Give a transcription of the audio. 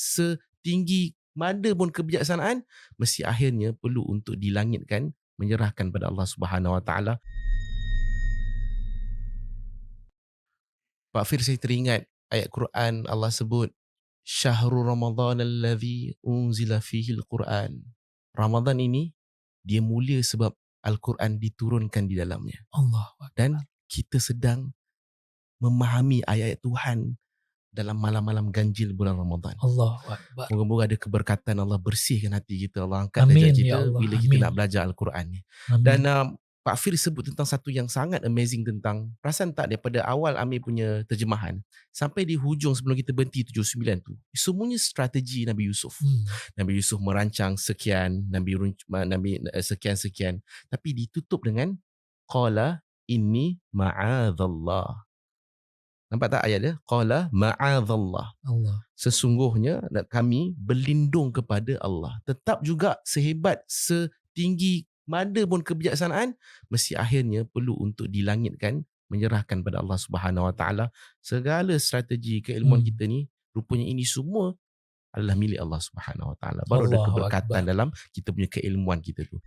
setinggi mana pun kebijaksanaan, mesti akhirnya perlu untuk dilangitkan, menyerahkan pada Allah Subhanahu Wa Taala. Pak Fir, saya teringat ayat Quran Allah sebut Syahrul Ramadan alladhi unzila fihi al-Quran. Ramadan ini dia mulia sebab Al-Quran diturunkan di dalamnya. Allah. Dan kita sedang memahami ayat-ayat Tuhan dalam malam-malam ganjil bulan Ramadan. Allah Akbar. Moga-moga ada keberkatan, Allah bersihkan hati kita, Allah angkat Amin, darjat kita ya Allah. bila kita nak belajar Al-Quran ni. Amin. Dan Pak Fir sebut tentang satu yang sangat amazing tentang, perasan tak daripada awal Amir punya terjemahan sampai di hujung sebelum kita berhenti 79 tu, semuanya strategi Nabi Yusuf. Nabi Yusuf merancang sekian, Nabi sekian-sekian, tapi ditutup dengan qala inni ma'adzallah. Nampak tak ayat dia? Qala ma'adzallah. Allah. Sesungguhnya kami berlindung kepada Allah. Tetap juga sehebat, setinggi mana pun kebijaksanaan, mesti akhirnya perlu untuk dilangitkan, menyerahkan pada Allah Subhanahu Wa Taala. Segala strategi keilmuan kita ni, rupanya ini semua adalah milik Allah Subhanahu Wa Taala. Baru ada Allahu keberkatan Akbar. dalam kita punya keilmuan kita tu.